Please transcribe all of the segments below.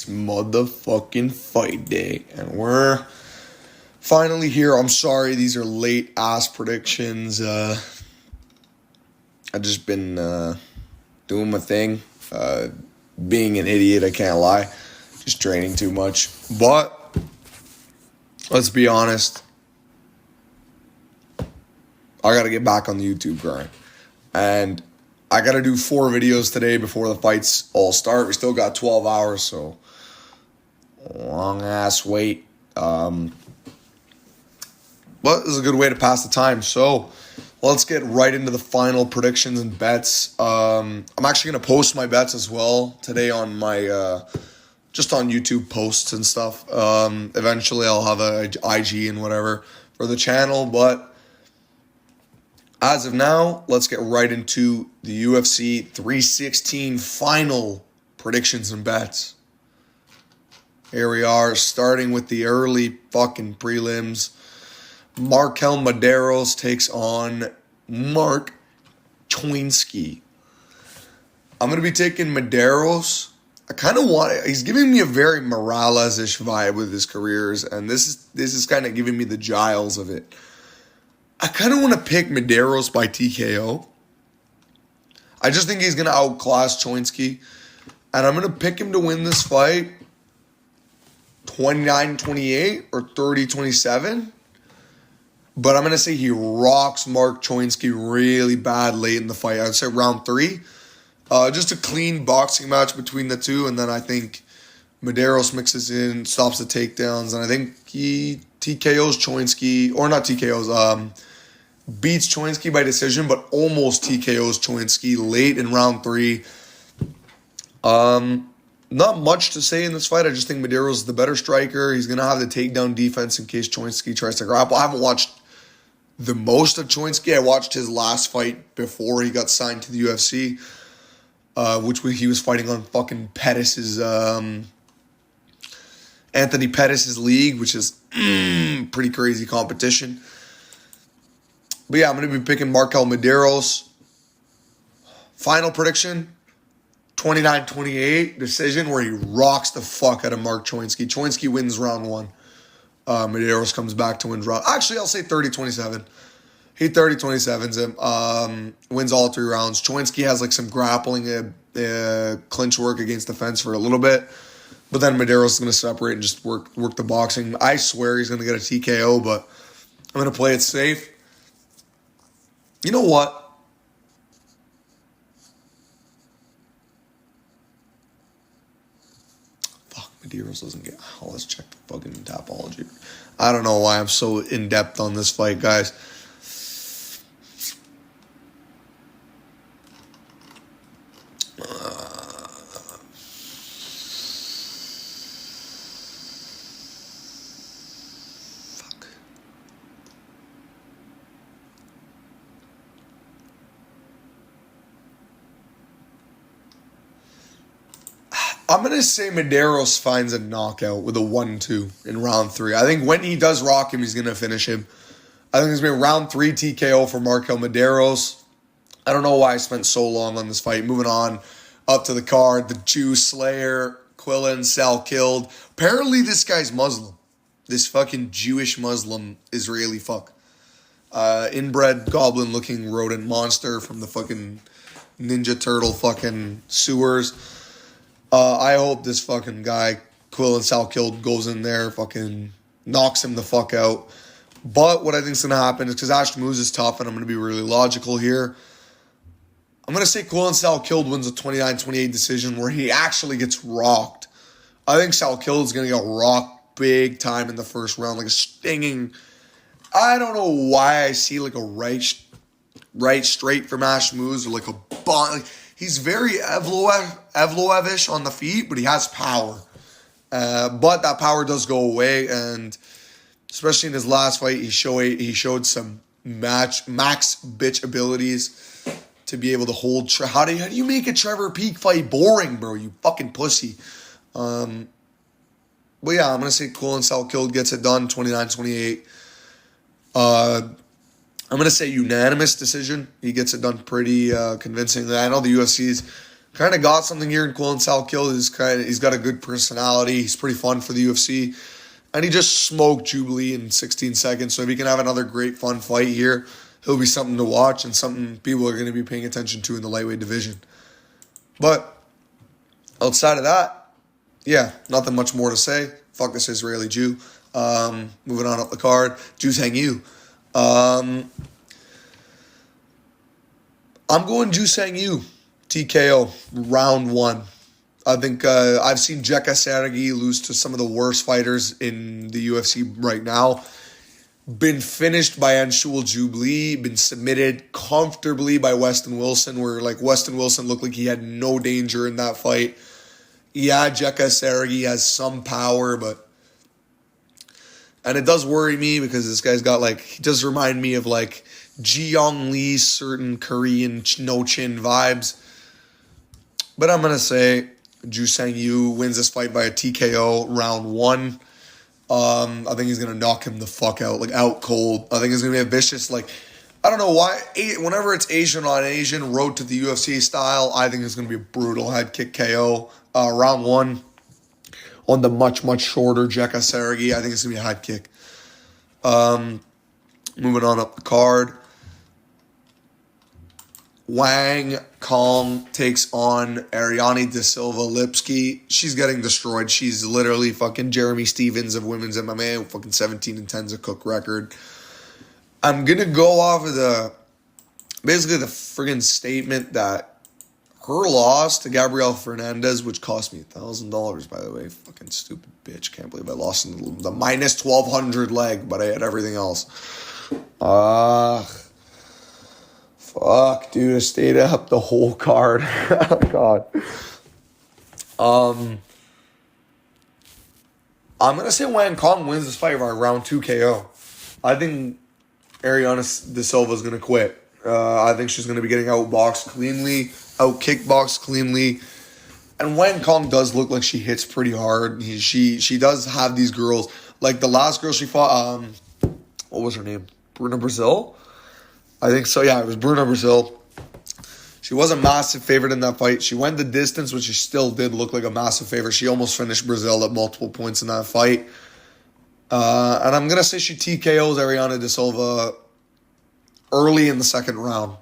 Motherfucking fight day, and we're finally here. I'm sorry, these are late ass predictions. I've just been doing my thing, being an idiot, I can't lie, just training too much. But let's be honest, I gotta get back on the YouTube grind, and I gotta do 4 videos today before the fights all start. We still got 12 hours, so long ass wait. But it's a good way to pass the time. So let's get right into the final predictions and bets. I'm actually gonna post my bets as well today on my just on YouTube posts and stuff. Eventually I'll have a IG and whatever for the channel, but as of now, let's get right into the UFC 316 final predictions and bets. Here we are, starting with the early fucking prelims. Markel Medeiros takes on Mark Choinsky. I'm going to be taking Medeiros. I kind of he's giving me a very Morales-ish vibe with his careers, and this is kind of giving me the Giles of it. I kind of want to pick Medeiros by TKO. I just think he's going to outclass Choinsky, and I'm going to pick him to win this fight 29-28 or 30-27. But I'm going to say he rocks Mark Choinsky really bad late in the fight. I'd say round 3. Just a clean boxing match between the two. And then I think Medeiros mixes in, stops the takedowns. And I think he TKOs Choinsky, or not TKOs, beats Choinsky by decision, but almost TKOs Choinsky late in round 3. Not much to say in this fight. I just think Medeiros is the better striker. He's going to have the takedown defense in case Choinsky tries to grapple. I haven't watched the most of Choinsky. I watched his last fight before he got signed to the UFC, he was fighting on fucking Pettis' Anthony Pettis' league, which is pretty crazy competition. But yeah, I'm going to be picking Markel Medeiros. Final prediction, 29-28 decision where he rocks the fuck out of Mark Choinsky. Choinsky wins round 1. Medeiros comes back to win round. Actually, I'll say 30-27. He 30-27s him. Wins all 3 rounds. Choinsky has like some grappling, clinch work against the fence for a little bit. But then Medeiros is going to separate and just work the boxing. I swear he's going to get a TKO, but I'm going to play it safe. You know what? Medeiros doesn't get... Oh, let's check the fucking Tapology. I don't know why I'm so in-depth on this fight, guys. Fuck. I'm going to say Medeiros finds a knockout with a 1-2 in round 3. I think when he does rock him, he's going to finish him. I think it's going to be round 3 TKO for Markel Medeiros. I don't know why I spent so long on this fight. Moving on up to the card, the Jew Slayer, Quillen Salkilled. Apparently this guy's Muslim. This fucking Jewish Muslim Israeli fuck. Inbred goblin-looking rodent monster from the fucking Ninja Turtle fucking sewers. I hope this fucking guy, Quillen Salkilled, goes in there, fucking knocks him the fuck out. But what I think is going to happen is because Ash Moose is tough, and I'm going to be really logical here. I'm going to say Quillen Salkilled wins a 29-28 decision where he actually gets rocked. I think Salkilled is going to get rocked big time in the first round, like a stinging... I don't know why I see like a right straight from Ash Moose or like a bomb... He's very Evloev-ish on the feet, but he has power. But that power does go away, and especially in his last fight, he showed some max bitch abilities to be able to hold. How do you make a Trevor Peak fight boring, bro? You fucking pussy. But yeah, I'm gonna say Quillen Salkilled gets it done, 29-28. I'm going to say unanimous decision. He gets it done pretty convincingly. I know the UFC's kind of got something here in Quillen Salkill. He's got a good personality. He's pretty fun for the UFC. And he just smoked Jubilee in 16 seconds. So if he can have another great fun fight here, he'll be something to watch and something people are going to be paying attention to in the lightweight division. But outside of that, yeah, nothing much more to say. Fuck this Israeli Jew. Moving on up the card, Ju Sang Yu. I'm going Ju Sang Yu, TKO, round 1. I think I've seen Jekka Sergi lose to some of the worst fighters in the UFC right now. Been finished by Anshul Jubilee, been submitted comfortably by Weston Wilson, where like Weston Wilson looked like he had no danger in that fight. Yeah, Jekka Sergi has some power, and it does worry me because this guy's got he does remind me of Ji Young Lee's certain Korean no chin vibes. But I'm going to say Ju Sang Yu wins this fight by a TKO round 1. I think he's going to knock him the fuck out, out cold. I think it's going to be a vicious, I don't know why, whenever it's Asian on Asian, road to the UFC style, I think it's going to be a brutal head kick KO. Round 1 on the much, much shorter Jekka Sergi. I think it's going to be a head kick. Moving on up the card. Wang Kong takes on Ariane De Silva Lipski. She's getting destroyed. She's literally fucking Jeremy Stevens of women's MMA, fucking 17-10's a cook record. I'm going to go off of basically the friggin' statement that her loss to Gabrielle Fernandez, which cost me $1,000, by the way. Fucking stupid bitch. Can't believe I lost in the minus 1,200 leg, but I had everything else. Fuck, dude. I stayed up the whole card. Oh, God. I'm going to say Wang Kong wins this fight by round 2 KO. I think Ariana De Silva is going to quit. I think she's going to be getting outboxed cleanly, out-kickboxed cleanly. And Wang Kong does look like she hits pretty hard. She does have these girls. Like the last girl she fought, what was her name? Bruna Brazil? I think so, yeah. It was Bruna Brazil. She was a massive favorite in that fight. She went the distance, but she still did look like a massive favorite. She almost finished Brazil at multiple points in that fight. And I'm going to say she TKOs Ariana De Silva early in the second round.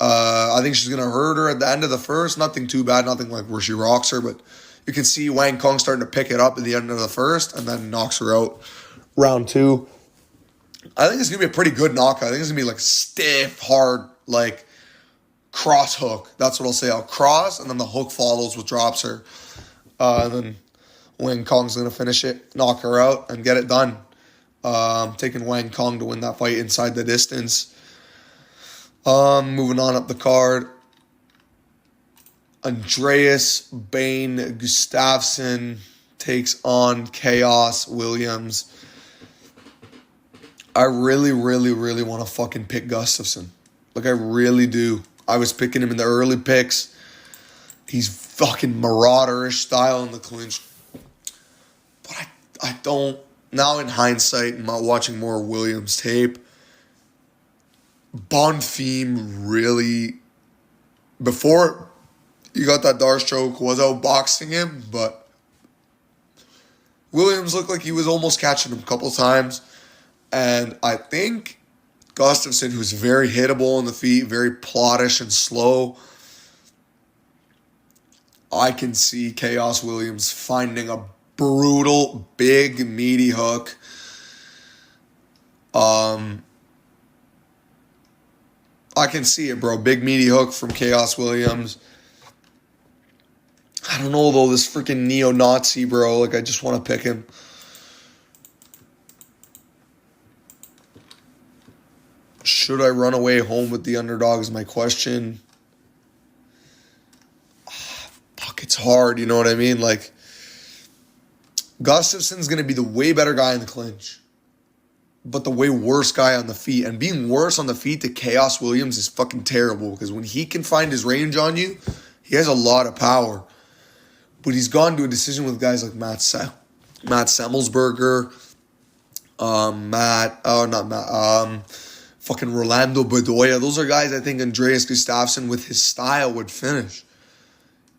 I think she's going to hurt her at the end of the first. Nothing too bad, nothing like where she rocks her, but you can see Wang Kong starting to pick it up at the end of the first and then knocks her out round 2. I think it's going to be a pretty good knockout. I think it's going to be stiff, hard, cross hook. That's what I'll say. I'll cross, and then the hook follows, which drops her. And then Wang Kong's going to finish it, knock her out, and get it done. Taking Wang Kong to win that fight inside the distance. Moving on up the card. Andreas Bane Gustafsson takes on Chaos Williams. I really, really, really want to fucking pick Gustafsson. I really do. I was picking him in the early picks. He's fucking marauderish style in the clinch. But I don't. Now in hindsight, I'm watching more Williams tape. Bonfim really, before he got that Darce choke, was outboxing him, but Williams looked like he was almost catching him a couple times. And I think Gustafsson, who's very hittable on the feet, very plottish and slow, I can see Chaos Williams finding a brutal, big, meaty hook. I can see it, bro. Big, meaty hook from Chaos Williams. I don't know, though, this freaking neo-Nazi, bro. I just want to pick him. Should I run away home with the underdog is my question. Fuck, it's hard, you know what I mean? Gustafsson's going to be the way better guy in the clinch, but the way worse guy on the feet. And being worse on the feet to Chaos Williams is fucking terrible because when he can find his range on you, he has a lot of power. But he's gone to a decision with guys like Matt Semmelsberger, fucking Rolando Bedoya. Those are guys I think Andreas Gustafsson with his style would finish.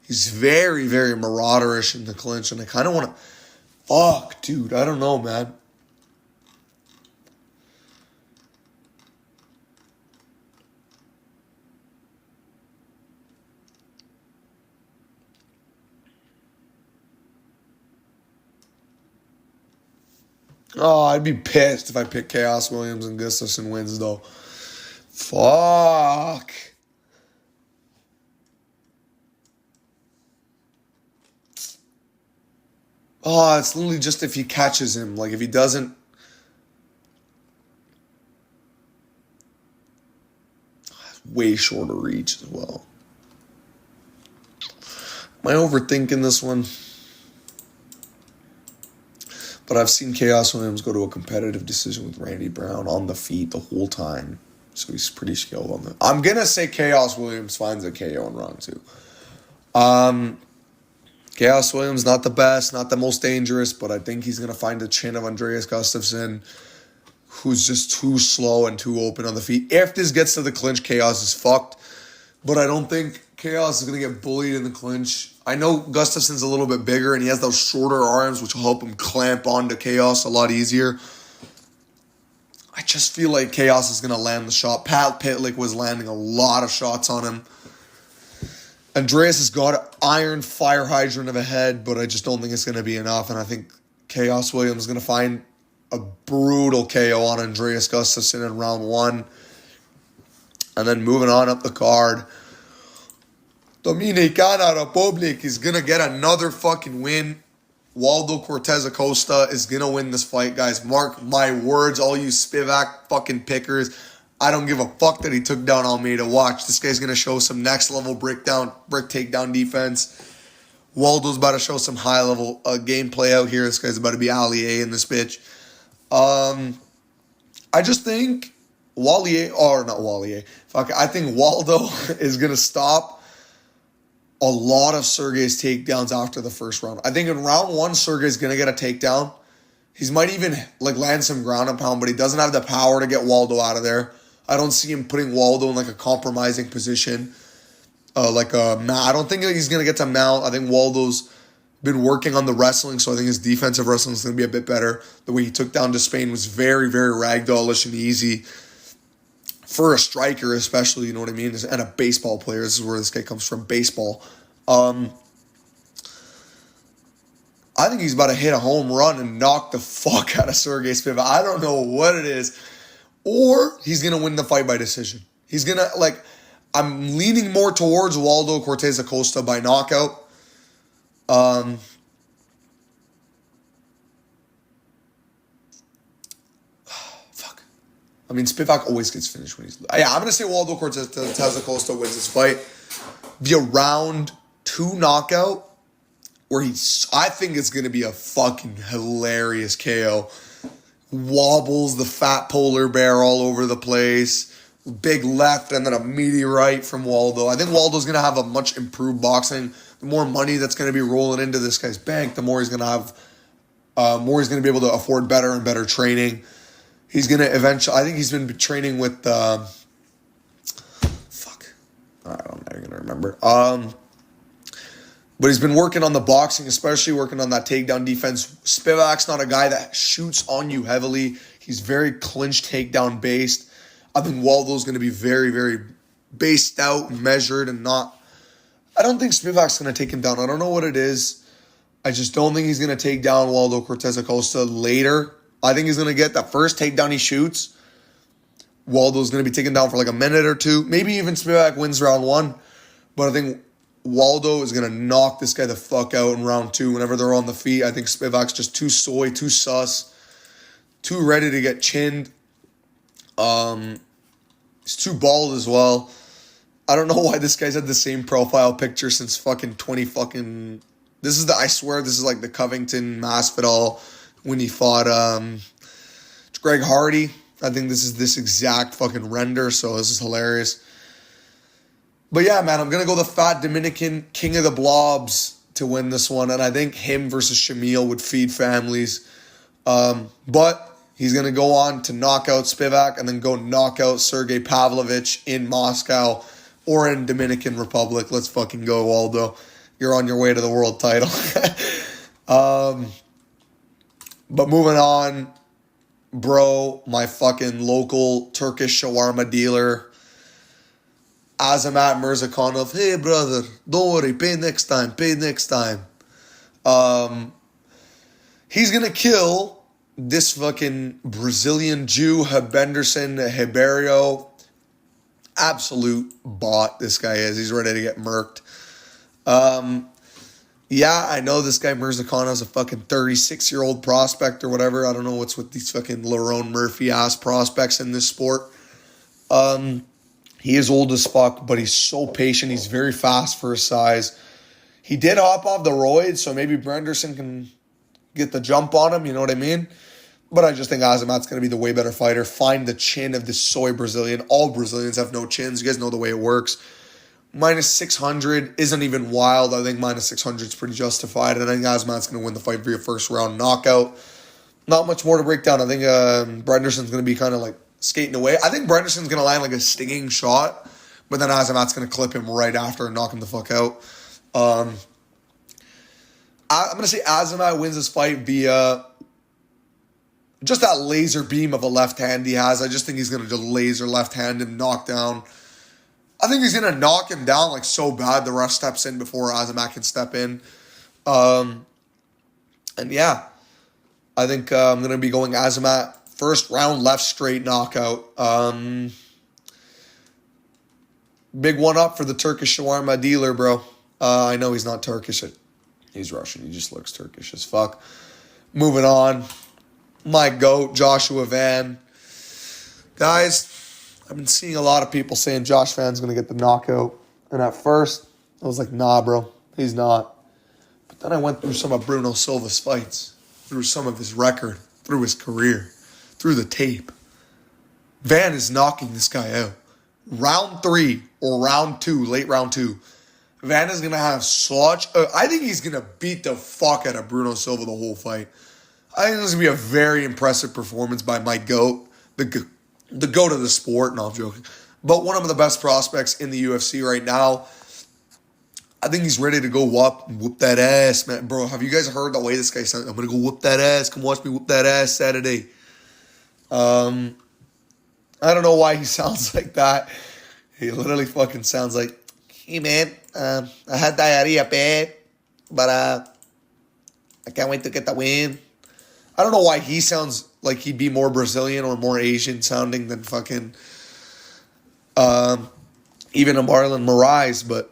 He's very, very marauderish in the clinch, and I kind of want to... Fuck, dude. I don't know, man. Oh, I'd be pissed if I picked Chaos Williams and Gustafsson wins, though. Fuck. Oh, it's literally just if he catches him. Like, if he doesn't... Way shorter reach as well. Am I overthinking this one? But I've seen Chaos Williams go to a competitive decision with Randy Brown on the feet the whole time. So he's pretty skilled on that. I'm going to say Chaos Williams finds a KO in round 2. Chaos Williams, not the best, not the most dangerous, but I think he's going to find the chin of Andreas Gustafsson, who's just too slow and too open on the feet. If this gets to the clinch, Chaos is fucked. But I don't think Chaos is going to get bullied in the clinch. I know Gustafsson's a little bit bigger, and he has those shorter arms, which will help him clamp onto Chaos a lot easier. I just feel like Chaos is going to land the shot. Pat Pitlick was landing a lot of shots on him. Andreas has got an iron fire hydrant of a head, but I just don't think it's going to be enough, and I think Chaos Williams is going to find a brutal KO on Andreas Gustafsson in round 1. And then moving on up the card, Dominicana Republic is going to get another fucking win. Waldo Cortez Acosta is going to win this fight, guys. Mark my words, all you Spivak fucking pickers. I don't give a fuck that he took down Almeida. Watch, this guy's going to show some next level brick takedown defense. Waldo's about to show some high level gameplay out here. This guy's about to be Ali A in this bitch. I just think I think Waldo is going to stop a lot of Sergey's takedowns after the first round. I think in round 1, Sergey's going to get a takedown. He might even land some ground and pound, but he doesn't have the power to get Waldo out of there. I don't see him putting Waldo in a compromising position. I don't think he's going to get to mount. I think Waldo's been working on the wrestling, so I think his defensive wrestling is going to be a bit better. The way he took down Despain was very, very ragdollish and easy for a striker, especially, you know what I mean, and a baseball player. This is where this guy comes from, baseball. I think he's about to hit a home run and knock the fuck out of Sergey Spivak. I don't know what it is. Or he's going to win the fight by decision. He's going to, I'm leaning more towards Waldo Cortez Acosta by knockout. Fuck. I mean, Spivak always gets finished when he's... Yeah, I'm going to say Waldo Cortez Acosta wins this fight via round 2 knockout, where I think it's going to be a fucking hilarious KO. Wobbles the fat polar bear all over the place. Big left and then a meteorite from Waldo. I think Waldo's going to have a much improved boxing. The more money that's going to be rolling into this guy's bank, the more he's going to have, more he's going to be able to afford better and better training. He's going to eventually, I think he's been training with, I'm not going to remember. But he's been working on the boxing, especially working on that takedown defense. Spivak's not a guy that shoots on you heavily. He's very clinch takedown based. I think Waldo's going to be very, very based out, measured, and not... I don't think Spivak's going to take him down. I don't know what it is. I just don't think he's going to take down Waldo Cortez Acosta later. I think he's going to get that first takedown he shoots. Waldo's going to be taken down for a minute or two. Maybe even Spivak wins round 1. But I think Waldo is going to knock this guy the fuck out in round 2 whenever they're on the feet. I think Spivak's just too soy, too sus, too ready to get chinned. He's too bald as well. I don't know why this guy's had the same profile picture since fucking 20 fucking... I swear this is the Covington Masvidal when he fought Greg Hardy. I think this is this exact fucking render, so this is hilarious. But yeah, man, I'm going to go the fat Dominican king of the blobs to win this one. And I think him versus Shamil would feed families. But he's going to go on to knock out Spivak and then go knock out Sergey Pavlovich in Moscow or in Dominican Republic. Let's fucking go, Waldo. you're on your way to the world title. But moving on, bro, my fucking local Turkish shawarma dealer, Azamat Mirzakhanov. Hey, brother, don't worry, pay next time. He's going to kill this fucking Brazilian Jew, Benderson Ribeiro. Absolute bot this guy is. He's ready to get murked. Yeah, I know this guy Mirzakhanov is a fucking 36-year-old prospect or whatever. I don't know what's with these fucking Lerone Murphy-ass prospects in this sport. He is old as fuck, but he's so patient. He's very fast for his size. He did hop off the roids, so maybe Brenderson can get the jump on him, you know what I mean? But I just think Azamat's going to be the way better fighter. Find the chin of this soy Brazilian. All Brazilians have no chins. You guys know the way it works. Minus 600 isn't even wild. I think minus 600 is pretty justified. And I think Azamat's going to win the fight via first round knockout. Not much more to break down. I think Brenderson's going to be kind of like skating away. I think Brenderson's going to land like a stinging shot, but then Azamat's going to clip him right after and knock him the fuck out. I'm going to say Azamat wins this fight via just that laser beam of a left hand he has. I just think he's going to just laser left hand him, knock down. I think he's going to knock him down like so bad the ref steps in before Azamat can step in. And yeah, I think I'm going to be going Azamat first round left straight knockout. Big one up for the Turkish shawarma dealer, bro. I know he's not Turkish. He's Russian. He just looks Turkish as fuck. Moving on. My GOAT, Joshua Van. Guys, I've been seeing a lot of people saying Josh Van's going to get the knockout. And at first, I was like, nah, bro. He's not. But then I went through some of Bruno Silva's fights. Through some of his record. Through his career. Through the tape. Van is knocking this guy out. Round 3 or round 2, late round 2. Van is going to have such I think he's going to beat the fuck out of Bruno Silva the whole fight. I think this is going to be a very impressive performance by my GOAT. The GOAT of the sport. No, I'm joking. But one of the best prospects in the UFC right now. I think he's ready to go whoop that ass, man. Bro, have you guys heard the way this guy sounds? I'm going to go whoop that ass. Come watch me whoop that ass Saturday. I don't know why he sounds like that. He literally fucking sounds like, hey, man, I had diarrhea bad, but I can't wait to get the win. I don't know why he sounds like he'd be more Brazilian or more Asian sounding than fucking even a Marlon Moraes. But,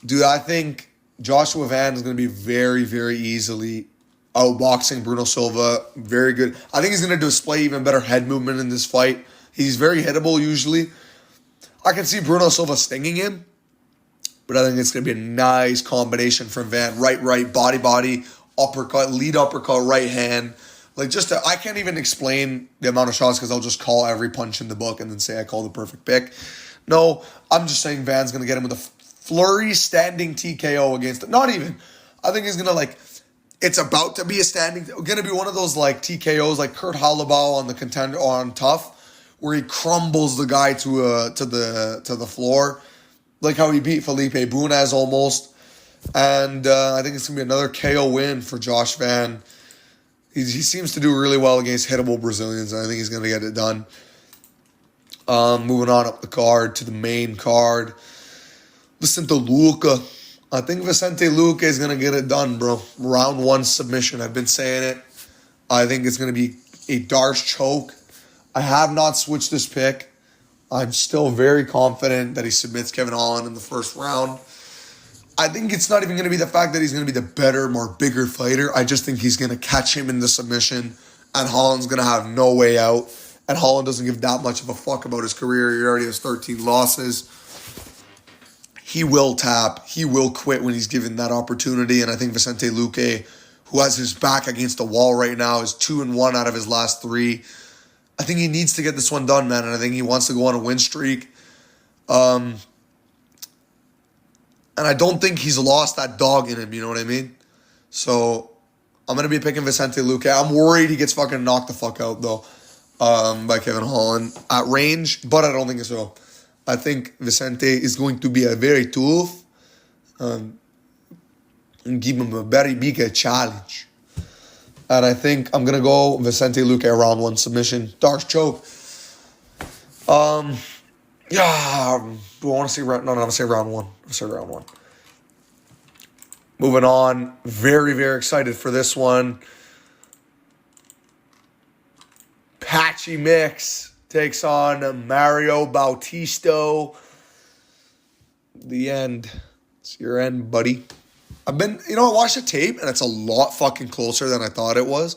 dude, I think Joshua Van is going to be very, very easily outboxing Bruno Silva. Very good. I think he's going to display even better head movement in this fight. He's very hittable usually. I can see Bruno Silva stinging him, but I think it's going to be a nice combination from Van. Right, body, uppercut, lead uppercut, right hand. Like I can't even explain the amount of shots because I'll just call every punch in the book and then say I call the perfect pick. No, I'm just saying Van's going to get him with a flurry standing TKO against it. Not even. I think he's going to it's about to be a standing, going to be one of those like TKOs like Kurt Hallabau on the contender on Tough, where he crumbles the guy to the floor, like how he beat Felipe Bunez almost. And I think it's going to be another KO win for Josh Van. He seems to do really well against hittable Brazilians, and I think he's going to get it done. Moving on up the card to the main card. Vicente Luque. I think Vicente Luque is going to get it done, bro. Round 1 submission. I've been saying it. I think it's going to be a Darce choke. I have not switched this pick. I'm still very confident that he submits Kevin Holland in the first round. I think it's not even going to be the fact that he's going to be the better, more bigger fighter. I just think he's going to catch him in the submission, and Holland's going to have no way out. And Holland doesn't give that much of a fuck about his career. He already has 13 losses. He will tap. He will quit when he's given that opportunity. And I think Vicente Luque, who has his back against the wall right now, is 2-1 out of his last 3. I think he needs to get this one done, man. And I think he wants to go on a win streak. And I don't think he's lost that dog in him, you know what I mean? So, I'm going to be picking Vicente Luque. I'm worried he gets fucking knocked the fuck out, though, by Kevin Holland at range, but I don't think so. I think Vicente is going to be a very tough, and give him a very big challenge. And I think I'm going to go Vicente Luque round 1 submission. Darce choke. Yeah. Do I want to say round? No, I'm going to say round 1. I'll say round 1. Moving on. Very, very excited for this one. Patchy Mix takes on Mario Bautista. The end. It's your end, buddy. I watched the tape, and it's a lot fucking closer than I thought it was.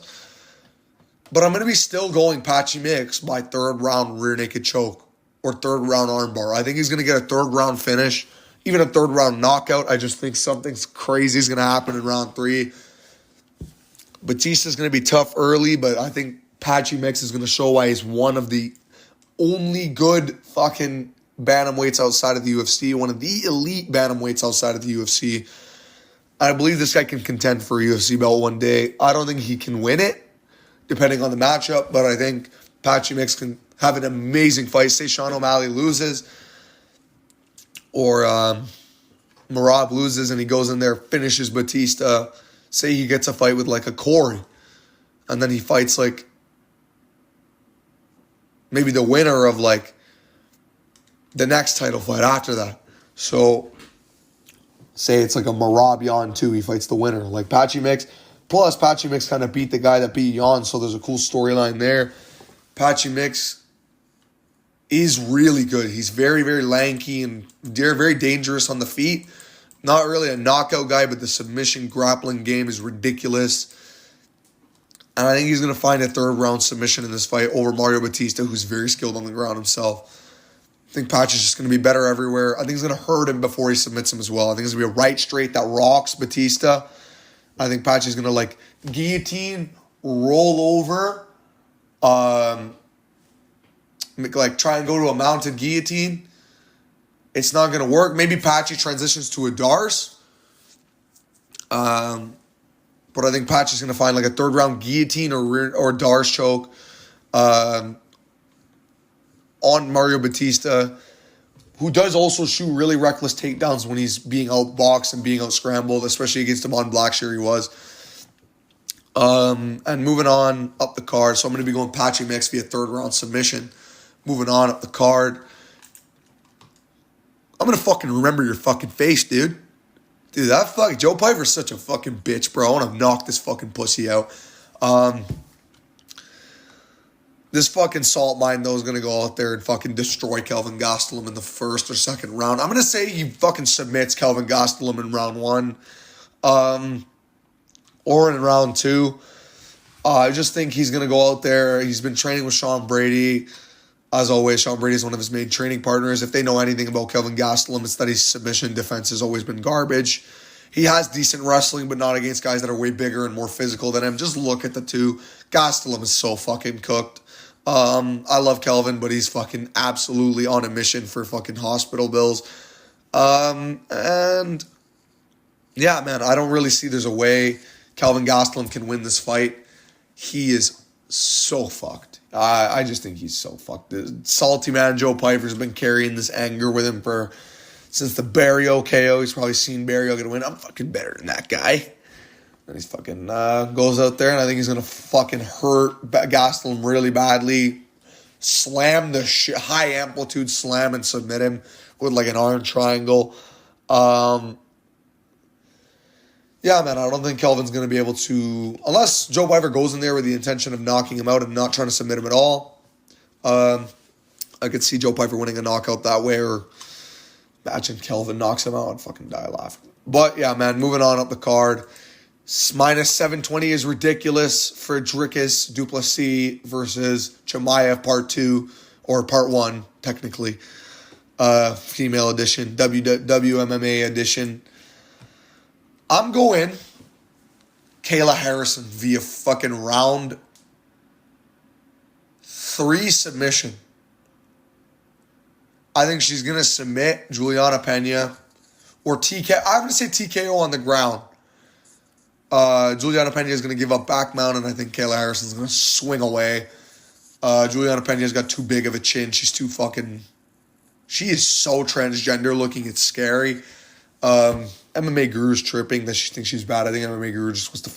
But I'm going to be still going Patchy Mix by 3rd round rear naked choke or 3rd round armbar. I think he's going to get a 3rd round finish, even a 3rd round knockout. I just think something's crazy is going to happen in round 3. Batista's going to be tough early, but I think Patchy Mix is going to show why he's one of the only good fucking bantamweights outside of the UFC, one of the elite bantamweights outside of the UFC. I believe this guy can contend for a UFC belt one day. I don't think he can win it, depending on the matchup, but I think Patchy Mix can have an amazing fight. Say Sean O'Malley loses, or Merab loses and he goes in there, finishes Batista. Say he gets a fight with like a Corey, and then he fights like maybe the winner of like the next title fight after that. So say it's like a Merab Yan 2, he fights the winner. Like Patchy Mix. Plus, Patchy Mix kind of beat the guy that beat Yan, so there's a cool storyline there. Patchy Mix is really good. He's very, very lanky and very dangerous on the feet. Not really a knockout guy, but the submission grappling game is ridiculous. And I think he's going to find a 3rd round submission in this fight over Mario Batista, who's very skilled on the ground himself. I think Patchy's just going to be better everywhere. I think he's going to hurt him before he submits him as well. I think it's going to be a right straight that rocks Batista. I think Patchy's going to like guillotine, roll over, like try and go to a mounted guillotine. It's not going to work. Maybe Patchy transitions to a Darce. But I think Patchy's going to find like a 3rd round guillotine or Darce choke on Mario Batista, who does also shoot really reckless takedowns when he's being outboxed and being outscrambled, especially against him on Blackshear he was. And moving on up the card, so I'm going to be going Patchy Mix via 3rd round submission. Moving on up the card. I'm going to fucking remember your fucking face, dude. Dude, that fucking Joe Piper's such a fucking bitch, bro. I want to knock this fucking pussy out. This fucking salt mine, though, is going to go out there and fucking destroy Kelvin Gastelum in the 1st or 2nd round. I'm going to say he fucking submits Kelvin Gastelum in round 1 or in round 2. I just think he's going to go out there. He's been training with Sean Brady. As always, Sean Brady is one of his main training partners. If they know anything about Kelvin Gastelum, it's that his submission defense has always been garbage. He has decent wrestling, but not against guys that are way bigger and more physical than him. Just look at the two. Gastelum is so fucking cooked. I love Kelvin, but he's fucking absolutely on a mission for fucking hospital bills. And yeah, man, I don't really see there's a way Kelvin Gastelum can win this fight. He is so fucked. I just think he's so fucked. The salty man Joe Piper's been carrying this anger with him since the Barrio KO. He's probably seen Barrio get a win. I'm fucking better than that guy. And he's fucking goes out there, and I think he's going to fucking hurt Gastelum really badly. Slam the high amplitude slam and submit him with like an arm triangle. Yeah, man, I don't think Kelvin's going to be able to, unless Joe Piper goes in there with the intention of knocking him out and not trying to submit him at all. I could see Joe Piper winning a knockout that way, or imagine Kelvin knocks him out and fucking die laughing. But yeah, man, moving on up the card. Minus 720 is ridiculous for Dricus Duplessis versus Chimaev Part 2, or Part 1, technically. Female edition, WMMA edition. I'm going Kayla Harrison via fucking round 3 submission. I think she's going to submit Juliana Pena or TK. I'm going to say TKO on the ground. Juliana Pena is going to give up back mount, and I think Kayla Harrison is going to swing away. Juliana Pena's got too big of a chin. She is so transgender looking. It's scary. And MMA Guru's tripping that she thinks she's bad. I think MMA Guru just wants to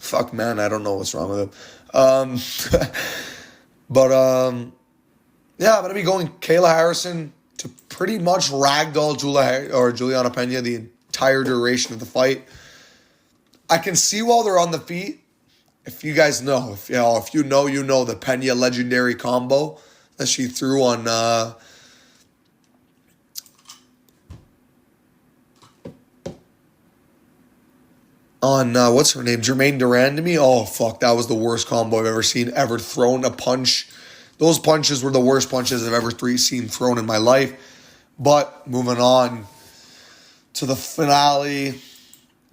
fuck man. I don't know what's wrong with him. Yeah, I'm going to be going Kayla Harrison to pretty much ragdoll Juliana Pena the entire duration of the fight. I can see while they're on the feet, if you guys know, if you know the Pena legendary combo that she threw on what's her name, Jermaine Durand to me. Oh fuck, that was the worst combo I've ever seen, ever thrown a punch. Those punches were the worst punches I've ever seen thrown in my life. But moving on to the finale,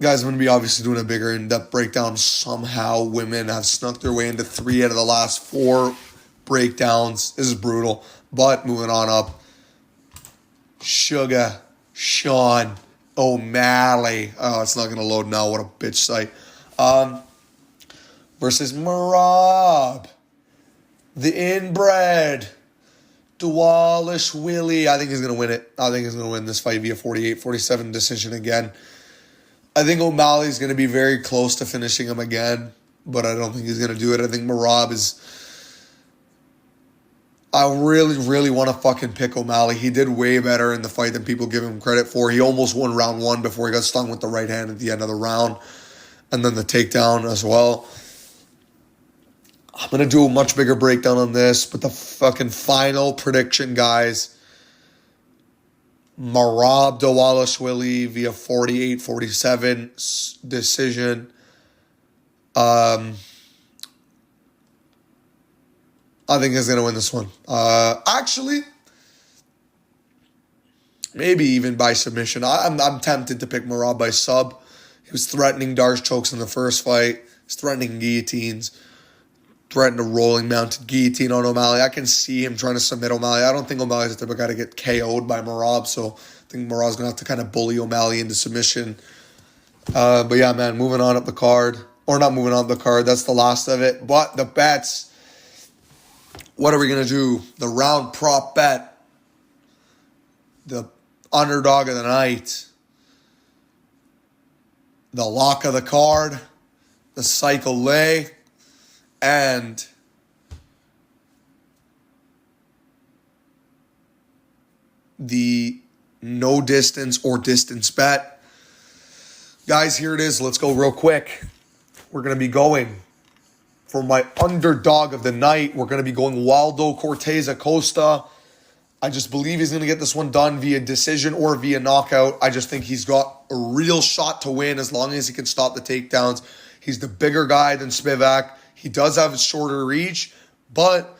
guys, I'm going to be obviously doing a bigger in-depth breakdown. Somehow women have snuck their way into 3 out of the last 4 breakdowns. This is brutal. But moving on up, Sugar Sean O'Malley. Oh, it's not going to load now. What a bitch site. Versus Merab, the inbred Dwalish Willie. I think he's going to win it. I think he's going to win this fight via 48-47 decision again. I think O'Malley's going to be very close to finishing him again, but I don't think he's going to do it. I think Merab is... I really, really want to fucking pick Omalley. He did way better in the fight than people give him credit for. He almost won round 1 before he got stung with the right hand at the end of the round, and then the takedown as well. I'm going to do a much bigger breakdown on this, but the fucking final prediction, guys. Merab Dvalishvili via 48-47 decision. I think he's going to win this one. Actually, maybe even by submission. I'm tempted to pick Merab by sub. He was threatening Darce chokes in the first fight. He's threatening guillotines. Threatened a rolling mounted guillotine on Omalley. I can see him trying to submit Omalley. I don't think O'Malley's the type of guy to get KO'd by Merab, so I think Merab's going to have to kind of bully Omalley into submission. But yeah, man, moving on up the card. Or not moving on up the card, that's the last of it. But the bets, what are we going to do? The round prop bet. The underdog of the night. The lock of the card. The cycle lay. And the no distance or distance bet. Guys, here it is. Let's go real quick. We're going to be going for my underdog of the night. We're going to be going Waldo Cortez Acosta. I just believe he's going to get this one done via decision or via knockout. I just think he's got a real shot to win as long as he can stop the takedowns. He's the bigger guy than Spivak. He does have a shorter reach, but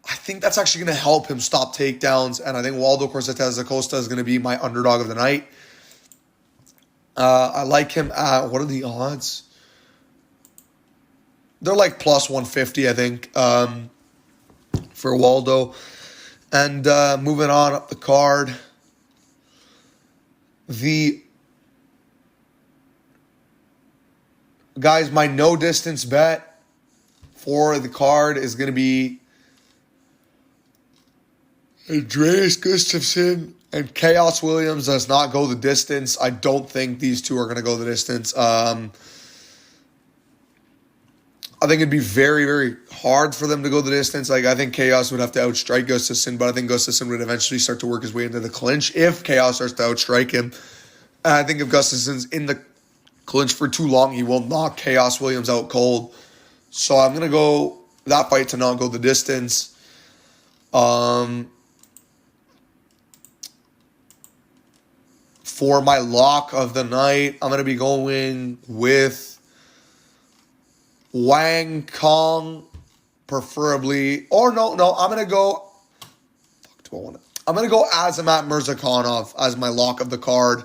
I think that's actually going to help him stop takedowns, and I think Waldo Cortez Acosta is going to be my underdog of the night. I like him at, what are the odds? They're like plus 150, I think, for Waldo. And moving on up the card, guys, my no distance bet for the card is going to be Andreas Gustafsson and Chaos Williams does not go the distance. I don't think these two are going to go the distance. I think it'd be very, very hard for them to go the distance. Like, I think Chaos would have to outstrike Gustafsson, but I think Gustafsson would eventually start to work his way into the clinch if Chaos starts to outstrike him. And I think if Gustafsson's in the clinch for too long, he will knock Chaos Williams out cold. So I'm going to go that fight to not go the distance. For my lock of the night, I'm going to be going with Wang Kong, preferably. Or no, I'm going to go... I'm going to go Azamat Mirzakhanov as my lock of the card.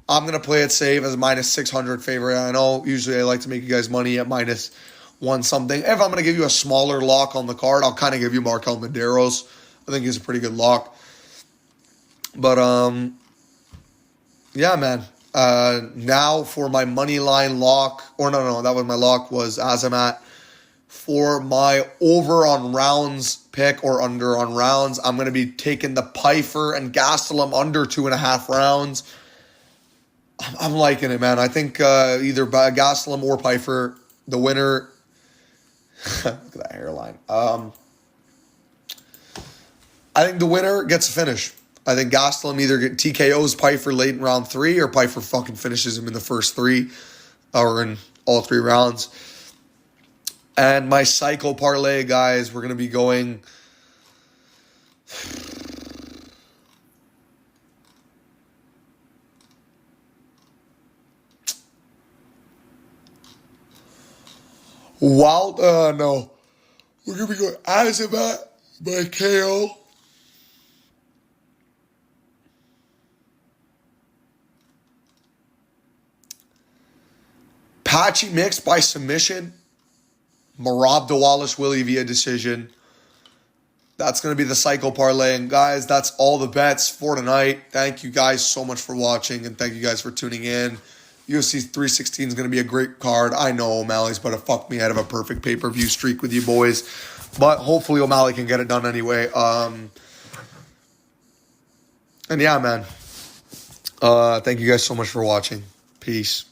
I'm going to play it safe as a minus 600 favorite. I know usually I like to make you guys money at minus 1 something. If I'm going to give you a smaller lock on the card, I'll kind of give you Markel Medeiros. I think he's a pretty good lock. But, yeah, man. Now for my money line lock. Or no, that was my lock was Azamat. For my over on rounds pick or under on rounds, I'm going to be taking the Pfeiffer and Gastelum under 2.5 rounds. I'm liking it, man. I think either Gastelum or Pfeiffer, the winner. Look at that hairline. I think the winner gets a finish. I think Gastelum either TKOs Pfeiffer late in round 3 or Pfeiffer fucking finishes him in the first 3 or in all 3 rounds. And my cycle parlay, guys, we're going to be going... no. We're going to be going Azamat by KO. Patchy Mix by submission. Merab to Wallace Willie via decision. That's going to be the cycle parlay. And guys, that's all the bets for tonight. Thank you guys so much for watching, and thank you guys for tuning in. UFC 316 is going to be a great card. I know O'Malley's about to fuck me out of a perfect pay-per-view streak with you boys. But hopefully O'Malley can get it done anyway. And yeah, man. Thank you guys so much for watching. Peace.